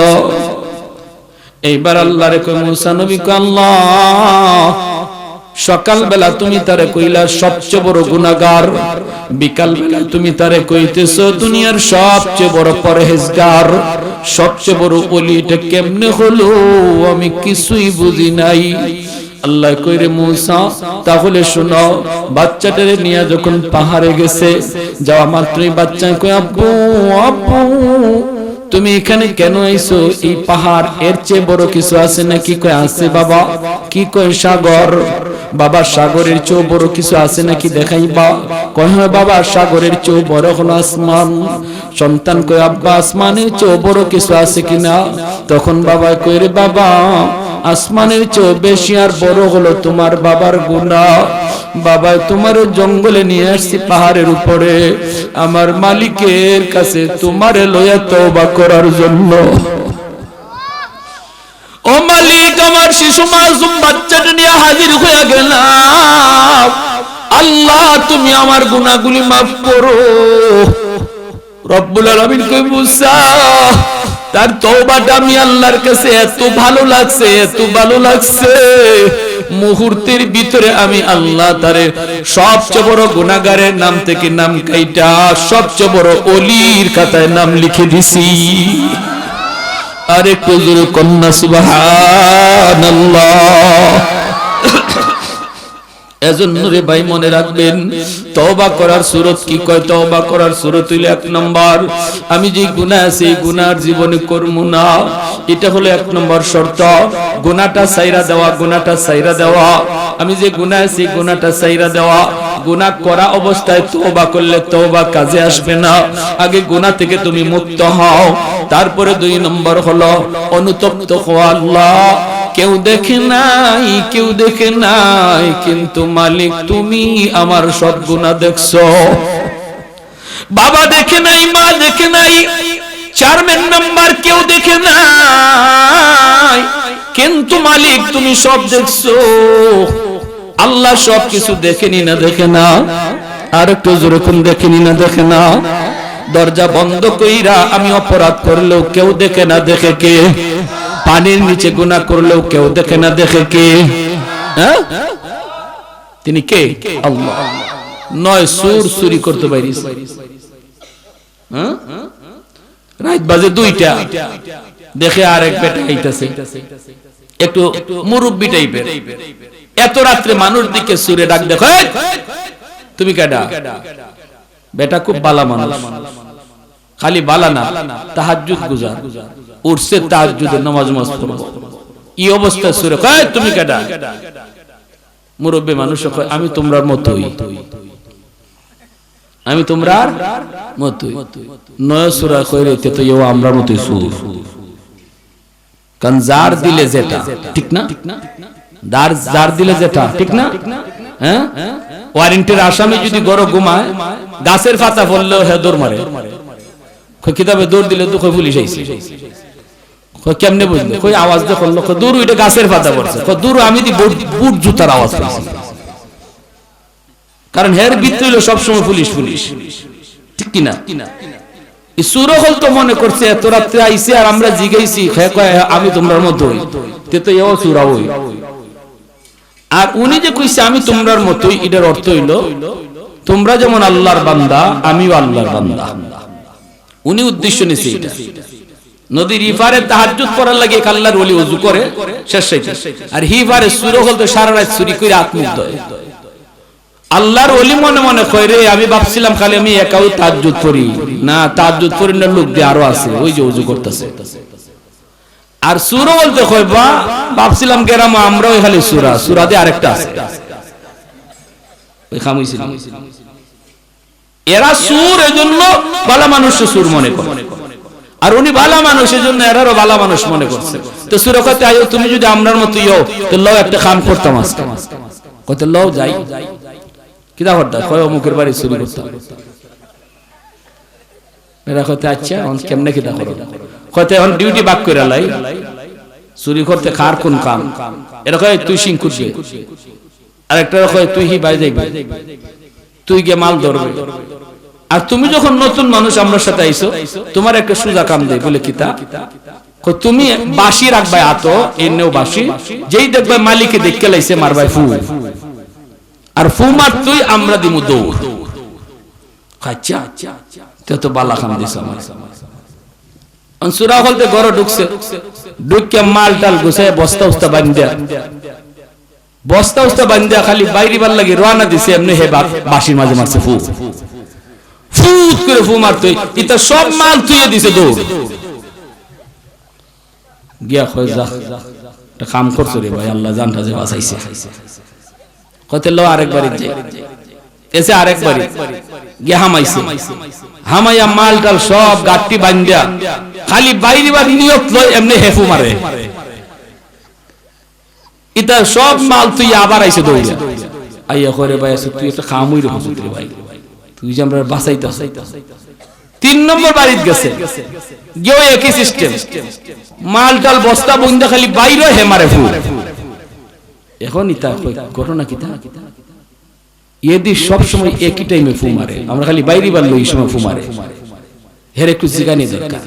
এইবার আল্লাহরে কয় মুসা নবী কয় আল্লাহ সকাল বেলা তুমি তারে কইলা সবচেয়ে বড় গুনাহগার, বিকাল বেলা তুমি তারে কইতেছো দুনিয়ার সবচেয়ে বড় পরহেজগার, সবচেয়ে বড় ওলি। এটা কেমনে হলো আমি কিছুই বুঝি নাই। আল্লাহ কইরে মুসা তাহলে শোনো, বাচ্চাটারে নিয়ে যখন পাহাড়ে গেছে, যাওয়া মাত্রই বাচ্চা কয় আব্বু আব্বু তুমি এখানে কেন আইছো? এই পাহাড় এর চেয়ে বড় কিছু আছে নাকি? কয় আছে বাবা। কি কয় সাগর? বাবা সাগরের চেয়ে বড় কিছু আছে নাকি দেখাইবা? কয় হ্যাঁ বাবা সাগরের চেয়ে বড় হলো আসমান। সন্তান কয় আব্বা আসমানের চেয়ে বড় কিছু আছে কিনা? তখন বাবা কয় রে বাবা আসমানের চেয়ে বেশি আর বড় হলো তোমার বাবার গুনাহ। বাবা তোমার জঙ্গলে নিয়ে আসছি পাহাড়ের উপরে আমার মালিকের কাছে তোমারে লইয়া তওবা করার জন্য। ও মালিক আমার শিশু মাসুম বাচ্চাটা নিয়ে হাজির হয়ে গেলাম। আল্লাহ তুমি আমার গুনাহগুলি মাফ করো। রব্বুল আলামিন কই মুসা তার তওবাটা আমি আল্লাহর কাছে এত ভালো লাগছে, এত ভালো লাগছে, মুহূর্তের ভিতরে আমি আল্লাহ তারে সবচেয়ে বড় গুনাহগারের নাম থেকে নাম কাইটা সবচেয়ে বড় ওলির খাতায় নাম লিখে দিছি। আরে কুজুর কন্যা সুবহানাল্লাহ। এজন্য রে ভাই মনে রাখবেন, তওবা করার সূরত কি কয়? তওবা করার সূরত হইল 1 নম্বর, আমি যে গুনাহ আছে এই গুনার জীবনে করব না, এটা হলো 1 নম্বর শর্ত। গুনাহটা ছাইরা দেওয়া, গুনাহটা ছাইরা দেওয়া, আমি যে গুনাহ আছে গুনাহটা ছাইরা দেওয়া। গুনাহ করা অবস্থায় তওবা করলে তওবা কাজে আসবে না, আগে গুনাহ থেকে তুমি মুক্ত হও। তারপরে 2 নম্বর হলো অনুতপ্ত হওয়া। আল্লাহ কেউ দেখে নাই, কেউ দেখে নাই, কিন্তু মালিক তুমি আমার সব গুনাহ দেখছো। বাবা দেখে নাই, মা দেখে নাই, 4 নাম্বার কেউ দেখে নাই, কিন্তু মালিক তুমি সব দেখছো। আল্লাহ সব কিছু দেখেনি না দেখে না? আর একটু জোরে কোন দেখেনি না দেখে না? দরজা বন্ধ কইরা আমি অপরাধ করলেও কেউ দেখে না দেখে কে? পানির নিচে গুনাহ করলেও কেউ দেখে না দেখে কে? হ্যাঁ, তিনি কে? আল্লাহ। 9 সুর চুরি করতে পারিস, হ্যাঁ, রাত বাজে 2টা, দেখে আরেক বেটা আইতাছে, একটু মুরব্বি টাইপের, এত রাত্রে মানুষ দিকে সুরে ডাক, দেখো তুমি কেডা? বেটা খুব বালা মানুষ, খালি বালা না, তাহাজ্জুদ গুজার, উঠছে তাহাজ্জুদের নামাজ পড়ব, এই অবস্থা সুরে কয় তুমি কেডা? মুরব্বি মানুষ কয় আমি তোমরার মতই, আমি তোমরার মতই। 9 সূরা কইরে তো ইও আমরার মতই সুর। কারণ যার দিলে যেটা ঠিক না, যার দিলে যেটা ঠিক না, হ্যাঁ, ওয়ারেন্টির আসামি যদি গরো ঘুমায়, গাছের পাতা পড়লেও হে দৌড় মারে, কিতাবে দৌড় দিলে তো পুলিশ আইছে, কেমনে বুঝলে? কই আওয়াজ দিয়ে করলো, দূর ওইটা গাছের পাতা পড়ছে, দূর আমি বুট জুতার আওয়াজ পাইছি, কারণ হের ভিতরে হইলো সবসময় পুলিশ পুলিশ, ঠিক কিনা? সুরো হল তো মনে করছে এত রাত্রে আইছে আর আমরা জিগাইছি, আমি তোমরার মতোই, তো এও সুরা হই। আর উনি যে কইছে আমি তোমরার মতোই, এটার অর্থ হইলো তোমরা যেমন আল্লাহর বান্দা আমিও আল্লাহর বান্দা। উনি উদ্দেশ্য নিছে এটা। নদীর ইফারে তাহাজ্জুদ পড়ার লাগে আল্লাহর ওলি ওযু করে শেষ হইছে, আর হিফারে সুরো হল তো সারা রাত চুরি করে আত্মুগ্ধ হয়। আল্লাহর ওলি মনে মনে কয় রে আমি ভাবছিলাম খালি আমি একাও তাহাজ্জুদ পড়ি, না তাহাজ্জুদ পড়ি না, লোক দিয়ে আরো আছে, ওই যে ওযু করতেছে। আর সূরা বলতে কয় বা ভাবছিলাম গেরাম আমরাও খালি সূরা, সূরা দিয়ে আরেকটা আছে, ওই খামইছিল। এরা সুর, এজন্য ভালো মানুষ সুর মনে করে, আর উনি ভালো মানুষ এজন্য এরারও ভালো মানুষ মনে করছে। তো সূরা কইতে আইও তুমি যদি আমরার মত ইও, তো লও একটা কাম করতাম আজকে, কইতে লও যাই কিদা হড়দা কয় অমুকের বাড়ি চুরি করতাম। এরা কইতে আচ্ছা কেমনে কিদা করো? কইতে এখন ডিউটি বাক কইরা লাই, চুরি করতে কার কোন কাম? এরা কয় তুই সিংকুর দে, আর একটা কয় তুই হি বাই যাইবি, তুই গিয়ে মাল ধরবে। আর তুমি যখন নতুন মানুষ আমার সাথে আইছো, তোমার একটা সুজা কাম দেই, বলে কিতা? কই তুমি বাঁশি রাখবাই আতো, এনেও বাঁশি, যেই দেখবে মালিকে দেখকে লাইছে মারবাই ফু, আর ফু মার তুই আমরা দিমু দৌড়। আচ্ছা তো বালা খাম দিছ আমার। সূরা বলতে ঘরে ঢুকছে, ঢুকে মাল টাল গুছায় বস্তা উস্তা বান্ধিয়া, বস্তা উস্তা বান্ধিয়া খালি বাইরে বার লাগি রওনা দিছে, এমনি হে বাঁশির মাঝে মারছে ফু, ফুট করে ফু মারতে, এটা সব মাল তুইয়ে দিছে দৌড়। গিয়া কয় যা একটা কাম করছো রে ভাই, আল্লাহ জানটা যে বাঁচাইছে। কইতে লো আরেকবার যাই, এসে আরেকবার গিয়া হামাইছে, হামাইয়া মাল টাল সব গাট্টি বান্ধিয়া খালি বাইরে বার নিয়ত লয়, এমনি হেফু মারে, এটা সব মাল তুই আবার আইছে দৌড়িয়া। আইয়া করে ভাই তুই একটা খামুই রে হুজুর রে ভাই, তুই যে আমরা বাঁচাইতে। 3 নম্বর বাড়িতে গেছে, গিয়েও একই সিস্টেম, মাল টাল বস্তা বন্ধা খালি বাইরে হে মারে ফু। এখন ইতা ঘটনা কিতা? এদি সব সময় একই টাইমে ফু মারে, আমরা খালি বাইরে বাড়লো এই সময় ফু মারে। হের একটু জিগানি দরকার,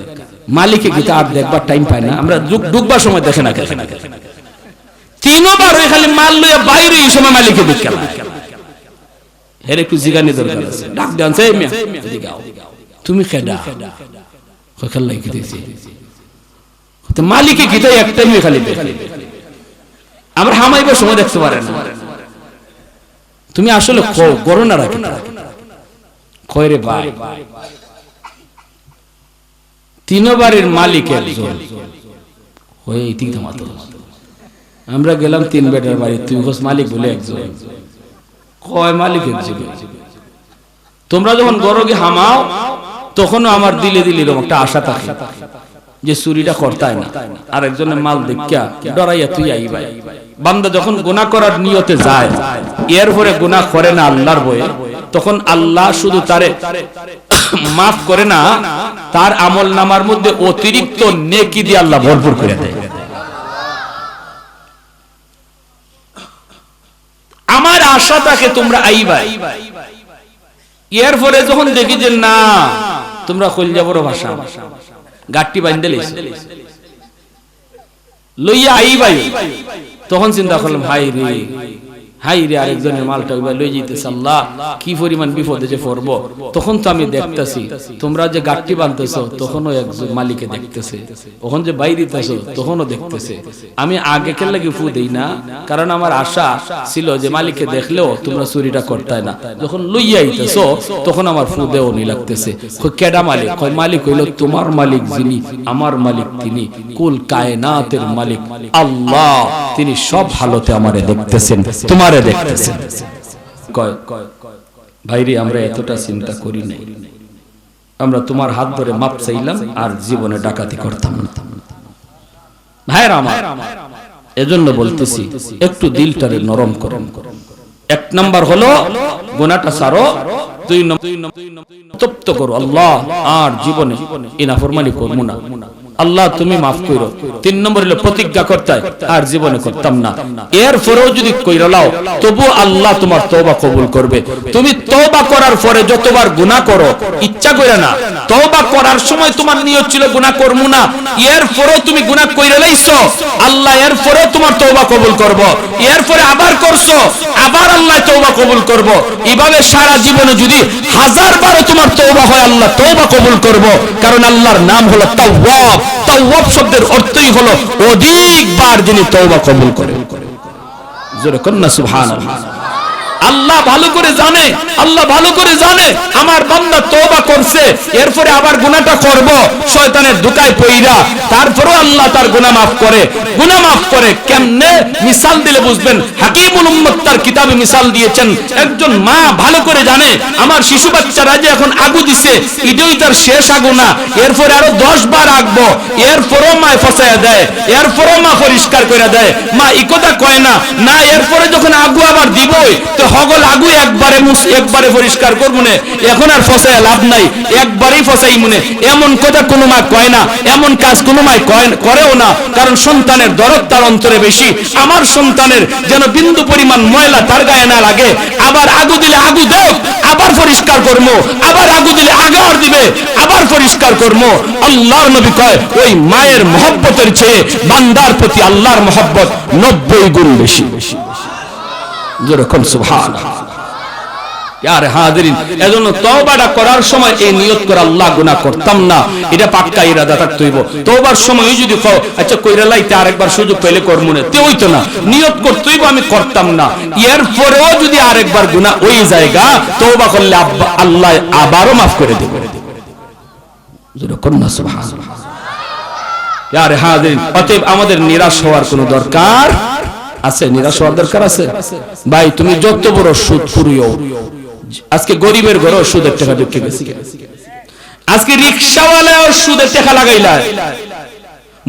মালিকে গীতা আর দেখবার টাইম পায় না, আমরা ঢুকবার সময় দেখে না, 3বার ওই খালি মাল লইয়া বাইরে এই সময় মালিকে দেখে না। হের একটু জিগানি দরকার আছে, ডাক দেন সেই মিয়া দিগাও তুমি কেডা? কই খালাই কি দিছি, তো মালিকে গীতা এক টাইমে খালি দেখে, আমরা হামাইবার সময় দেখতে পারে না। তুমি আসলে করো না রাখি কয় রে ভাই, 3 বাড়ির মালিক একজন হয়ে আমরা গেলাম 3 বেটার বাড়ি, তুই হোস মালিক বলে একজন, কয় মালিক একজন। তোমরা যখন গরগে হামাও তখনও আমার দিলে একটা আশা থাকে যে চুরিটা করতায় না, আর একজনের মাল দেখিয়া ডরাইয়া তুই আই ভাই। বান্দা যখন গুনাহ করার নিয়তে যায়, এরপরে গুনাহ করে না আল্লাহর ভয়ে, তখন আল্লাহ শুধু তারে মাফ করে না, তার আমল নামার মধ্যে অতিরিক্ত নেকি দিয়ে আল্লাহ ভরপুর করে দেয়। আমার আশা থাকে তোমরা আইবাই, এরপরে যখন দেখি যে না তোমরা কইলা বড় ভাষা গাট্টি বাঁধতে লইয়া আইবাই, তখন চিন্তা করলাম হাই রে আরেকজনের মালটা লই যেতেছে, আল্লাহ কি পরিমাণ বিপদে যে পড়বো। তখন তো আমি দেখতেছি তোমরা যে গাট্টি বাঁধতেছো তখনও একজন মালিকে দেখতেছে, তখন যে বাইরে দিতেছো তখনও দেখতেছে। আমি আগে কে লাগে ফু দেই না, কারণ আমার আশা ছিল যে মালিকে দেখলেও তোমরা চুরিটা করতাই না। যখন লইয়া আইতেছো তখন আমার ফু দেও নি লাগতেছে। কেডা মালিক? কয় মালিক হইল তোমার মালিক যিনি, আমার মালিক তিনি, কুল কায়নাতের মালিক আল্লাহ, তিনি সব হালতে আমারে দেখতেছেন, তোমারে দেখতেছেন। কয় ভাইরে আমরা এতটা চিন্তা করি নাই, আমরা তোমার হাত ধরে মাপ চাইলাম আর জীবনে ডাকাতি করতাম না। ভাইরা আমার, এজন্য বলতেছি একটু দিলটারে নরম করুন। 1 নাম্বার হলো গুনাহটা ছাড়ো, 2 নম্বর তপ্ত করো আল্লাহ আর জীবনে ইনাফরমানি করব না, আল্লাহ তুমি মাফ করো। 3 নম্বর হলো প্রতিজ্ঞা করতে আর জীবনে করতাম না। এরপরেও যদি কইরা লাও তবু আল্লাহ তোমার তওবা কবুল করবে। তুমি তওবা করার পরে যতবার গুনাহ করো ইচ্ছা কইরা না, তওবা করার সময় তোমার নিয়ত ছিল গুনাহ করব না, এরপরেও তুমি গুনাহ কইরা লাইছো, আল্লাহ এরপরেও তোমার তওবা কবুল করব। এরপরে আবার করছো, আবার আল্লাহ তওবা কবুল করব। এইভাবে সারা জীবনে যদি 1000 বারও তোমার তওবা হয় আল্লাহ তওবা কবুল করব, কারণ আল্লাহর নাম হলো তাওয়াব। তাওয়াব শব্দের অর্থই হলো অধিকবার যিনি তওবা কবুল করেন। জোরে কন্না সুবহানাল্লাহ। আল্লাহ ভালো করে জানে, আল্লাহ ভালো করে জানে আমার বান্দা তওবা করছে, এরপরে আবার গুনাহটা করব শয়তানের ধোঁকায় পইরা, তারপরেও আল্লাহ তার গুনাহ maaf করে। গুনাহ maaf করে কেমনে? মিসাল দিলে বুঝবেন। হাকিমুল উম্মত তার কিতাবে মিসাল দিয়েছেন, একজন মা ভালো করে জানে আমার শিশু বাচ্চারা যে এখন আগু দিছে এটাই তার শেষ আগু না, এরপরে আরো 10 বার আগবো, এরপরেও মা ফসায়া দেয়, এরপরেও মা পরিষ্কার করে দেয়। মা এই কথা কয় না, না এরপরে যখন আগু আবার দিবই তো হগল আগু একবারে পরিষ্কার করব না, এখন আর ফসায় লাভ নাই, একবারেই ফসাই মনে, এমন কথা কোনো মা কয় না, এমন কাজ কোনো মা করেও না, কারণ সন্তানের দরদ তার অন্তরে বেশি। আমার সন্তানের যেন বিন্দু পরিমাণ ময়লা তার গায়ে না লাগে, আবার আগু দিলে আগু দেও, আবার পরিষ্কার করবো, আবার আগু দিলে আগার দিবে, আবার পরিষ্কার করবো। আল্লাহর নবী কয় ওই মায়ের মহব্বতের চেয়ে বান্দার প্রতি আল্লাহর মহব্বত 90 গুণ বেশি। যেরকম সুবহানাল্লাহ। আরে হাজিরিন, এজন্য তওবাটা করার সময় এই নিয়ত করে আল্লাহ গুনাহ করতাম না, এটা পাক্কা ইরাদা থাকতে হইব। তওবার সময় যদি কও আচ্ছা কইরা লাইতে আরেকবার সুযোগ পেলে করব না, তে হইতো না, নিয়ত করতে হইব আমি করতাম না। এরপরেও যদি আরেকবার গুনাহ ওই জায়গা তওবা করলে আল্লাহ আবারও maaf করে দেবে। যেরকম না সুবহানাল্লাহ। আরে হাজিরিন, অতএব আমাদের নিরাশ হওয়ার কোনো দরকার আছে? নিরাশ হওয়ার দরকার আছে? ভাই তুমি যত বড় সুদ করিও, আজকে গরিবের ঘরেও সুদের টাকা ঢুকে গেছে, আজকে রিকশাওয়ালাও সুদের টাকা লাগাইলা,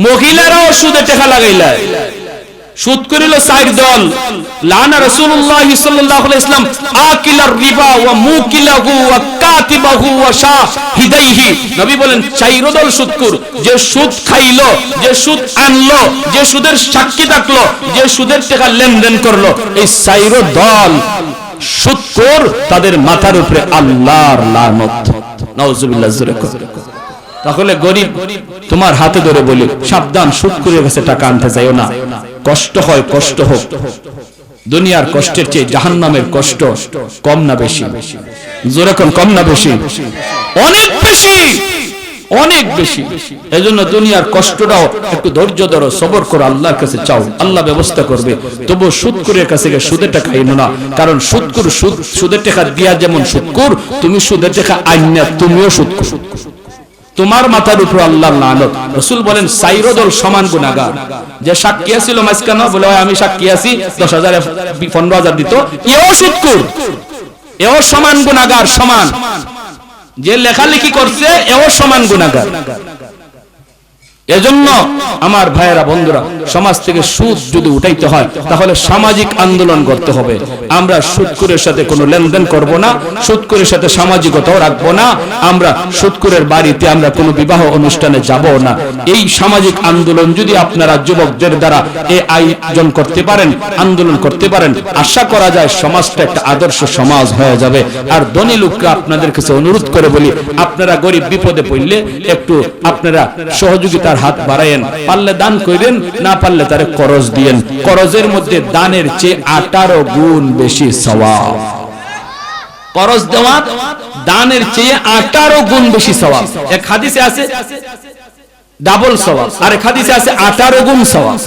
মহিলারাও সুদের টাকা লাগাইলা। সুদ করিল 4 দল। লানা রাসূলুল্লাহ সাল্লাল্লাহু আলাইহি ওয়াসাল্লাম আকিলার রিবা ওয়া মুকিলাহু ওয়া কাতিবাহু ওয়া শাহিদাইহি। নবী বলেন 4 দল সুদখোর, যে সুদ খাইলো, যে সুদ আনলো, যে সুদের সাক্ষী থাকলো, যে সুদের টাকা লেনদেন করলো, এই 4 দল সুদখোর, তাদের মাথার উপরে আল্লাহর লানত। নাউজুবিল্লাহ। তাহলে গরিব তোমার হাতে ধরে বলি সাবধান, সুদ করে গেছে টাকা আনতে যাইও না। কষ্ট হয়, কষ্ট হোক, দুনিয়ার কষ্টের চেয়ে জাহান্নামের কষ্ট কম না বেশি? জোরে কোন কম না বেশি? অনেক বেশি। অনেক বেশি। এজন্য দুনিয়ার কষ্টটাও একটু ধৈর্য ধরো, সবর করো, আল্লাহর কাছে চাও, আল্লাহ ব্যবস্থা করবে। তবু সুদখোরের কাছে গিয়ে সুদের টাকা আইনো না, কারণ সুদখোর সুদের টাকা দিয়া যেমন সুদখোর, তুমি সুদের টাকা আইনা তুমিও সুদখোর। তোমার মাথার উপর আল্লাহর লানত। রাসূল বলেন সাইরদল সমান গুনাহগার। যে সাক্ষী ছিল মাঝখানে বলে আমি সাক্ষী আছি 10,000 15,000 দিত, এও সুদখোর, এও সমান গুনাহগার, সমান। যে লেখালেখি করছে এও সমান গুনাহগার। এজন্য আমার ভাইয়েরা বন্ধুরা, সমাজ থেকে সুদ যদি উঠাইতে হয় তাহলে সামাজিক আন্দোলন করতে হবে। আমরা সুদখোরের সাথে কোনো লেনদেন করব না, সুদখোরের সাথে সামাজিকতাও রাখবো না, আমরা সুদখোরের বাড়িতে আমরা কোনো বিবাহ অনুষ্ঠানে যাব না। এই সামাজিক আন্দোলন যদি আপনারা যুবকদের দ্বারা এই আয়োজন করতে পারেন, আন্দোলন করতে পারেন, আশা করা যায় সমাজটা একটা আদর্শ সমাজ হয়ে যাবে। আর ধনী লোকরা আপনাদের কাছে অনুরোধ করে বলি, আপনারা গরিব বিপদে পড়লে একটু আপনারা সহযোগিতার হাত বাড়ায়েন, পারলে দান করেন, না পারলে তারে করজ দিয়েন। করজের মধ্যে দানের চেয়ে 18 গুণ বেশি সওয়াব। করজ দেওয়া দানের চেয়ে 18 গুণ বেশি সওয়াব। এক হাদিসে আছে ডাবল সওয়াব, আর এক হাদিসে আছে 18 গুণ সওয়াব।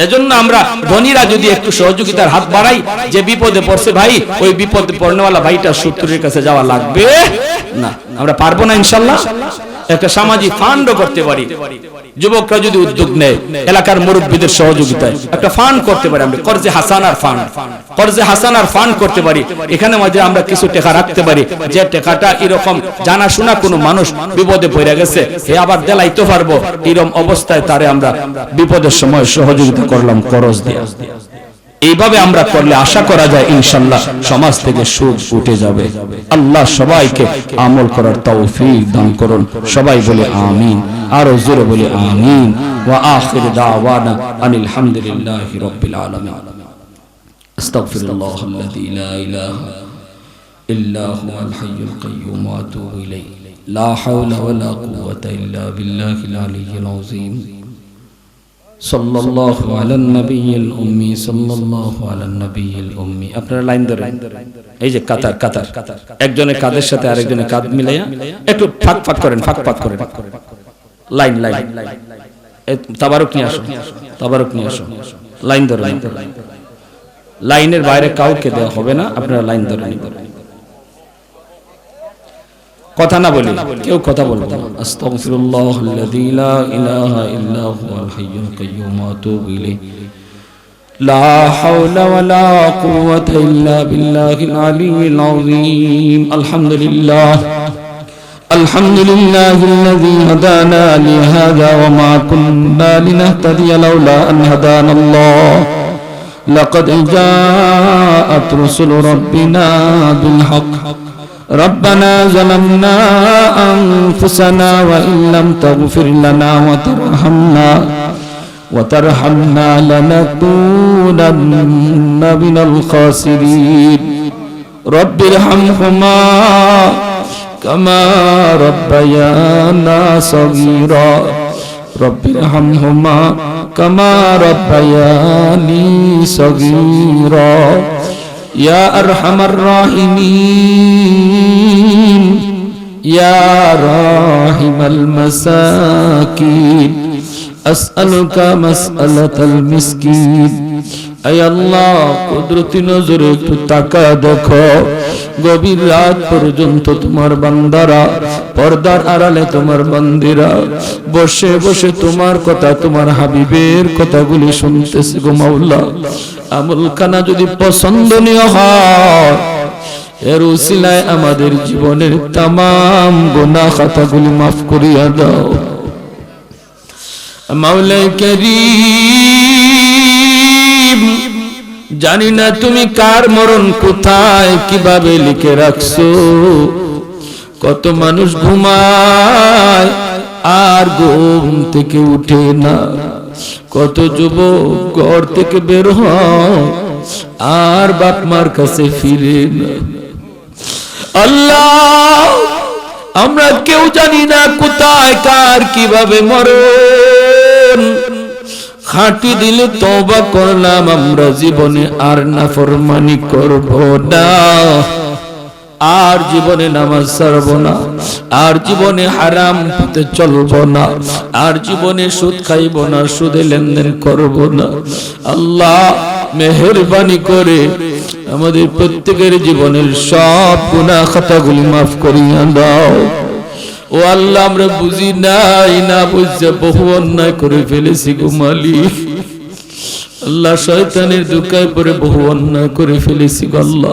এজন্য আমরা ধনীরা যদি একটু সহযোগিতার হাত বাড়াই, যে বিপদে পড়ছে ভাই, ওই বিপদে পড়নেওয়ালা ভাইটা শত্রুর কাছে যাওয়া লাগবে না। আমরা পারবো না ইনশাআল্লাহ। একটা সামাজিক ফান্ডও করতে পারি, যুবকরা যদি উদ্যোগ নেয়, এলাকার মুরব্বীদের সহযোগিতায় একটা ফান্ড করতে পারি। আমরা কর্জে হাসানার ফান্ড, কর্জে হাসানার ফান্ড করতে পারি। এখানে মাঝে আমরা কিছু টাকা রাখতে পারি, যে টাকাটা এরকম জানাশোনা কোনো মানুষ বিপদে পড়ে গেছে, হে আবার দেলাইতে পারবো, এরকম অবস্থায় তারে আমরা বিপদের সময় সহযোগিতা করলাম করজ দিয়ে। এইভাবে আমরা করলে আশা করা যায় ইনশাআল্লাহ সমাজ থেকে সুদ উঠে যাবে। আল্লাহ সবাইকে আমল করার তৌফিক দান করুন। সবাই বলে আমিন, আর জোরে বলে আমিন। ওয়া আখির দাওয়ানা আনিল হামদুলিল্লাহি রাব্বিল আলামিন। আস্তাগফিরুল্লাহাল্লাযী লা ইলাহা ইল্লা হুয়াল হাইয়ুল কাইয়্যুম ওয়া আতুবু ইলাইহি। লা হাওলা ওয়া লা কুওয়াতা ইল্লা বিল্লাহিল আলিয়্যিল আযীম। সাল্লাল্লাহু আলান নাবিয়্যিল উম্মি, সাল্লাল্লাহু আলান নাবিয়্যিল উম্মি। আপনারা লাইন ধরেন, এই যে কাতার কাতার, একজনের কাঁধের সাথে আরেকজনের কাঁধ মিলাইয়া একটু ফাঁক ফাঁক করেন, ফাঁক ফাঁক করেন, লাইন লাইন। তাবারুক নিয়ে আসো, তাবারুক নিয়ে আসো, লাইন ধরেন। লাইনের বাইরে কাউকে দেওয়া হবে না, আপনারা লাইন ধরে নেবেন। কথা না বলি, কেউ কথা বলবে না। আস্তাগফিরুল্লাহাল্লাযী লা ইলাহা ইল্লা হুয়াল হাইয়ুল কাইয়্যুম ওয়া আতুবু ইলাইহি। লা হাওলা ওয়া লা কুওয়াতা ইল্লা বিল্লাহিল আলিয়্যিল আযীম। আলহামদুলিল্লাহ, আলহামদুলিল্লাহিল্লাযী হাদানা লিহাযা ওয়া মা কুন্না লিনাহতাদিয়া লাউলা আন হাদানাল্লাহ। লাকাদ জাআত রুসুলু রাব্বিনা বিল হক। ربنا ظلمنا أنفسنا وإن لم تغفر لنا وترحمنا لنكونن من الخاسرين. رب ارحمهما كما ربيانا صغيرا. رب ارحمهما كما ربياني صغيرا. يا أرحم الراحمين يا راحم المساكين أسألك مسألة المسكين. أي الله কুদরতি নজরে একটু তাকা দেখো, গভীর রাত পর্যন্ত তোমার বান্দারা, পর্দার আড়ালে তোমার বান্দিরা বসে বসে তোমার কথা, তোমার হাবিবের কথাগুলি শুনতেছে গো মাওলা। আমলখানা যদি পছন্দনীয় হয়, এর উসিলায় আমাদের জীবনের তামাম গুনাহ খাতাগুলি মাফ করিয়া দাও মাওলা কারীম। জানি না তুমি কার মরণ কোথায় কিভাবে লিখে রাখছো। কত মানুষ ঘুমায় আর ঘুম থেকে উঠে না, কত যুবক ঘর থেকে বের হয় আর বাপ মার কাছে ফিরে না। আল্লাহ, আমরা কেউ জানি না কোথায় কার কিভাবে মরণ। খাঁটি দিলে তওবা করলাম, আমরা জীবনে আর নাফরমানি করব না, আর জীবনে নামাজ ছাড়বো না, আর জীবনে হারাম পথে চলবো না, আর জীবনে সুদ খাইবো না, সুদে লেনদেন করব না। আল্লাহ মেহেরবানি করে আমাদের প্রত্যেকের জীবনের সব গুনাহ খাতাগুলি মাফ করিয়া দাও। ও আল্লাহ, আমরা বুঝি নাই, না বুঝে বহু অন্যায় করে ফেলেছি গো মালিক। আল্লাহ, শয়তানের ধোঁকায় পড়ে বহু অন্যায় করে ফেলেছি গো আল্লাহ।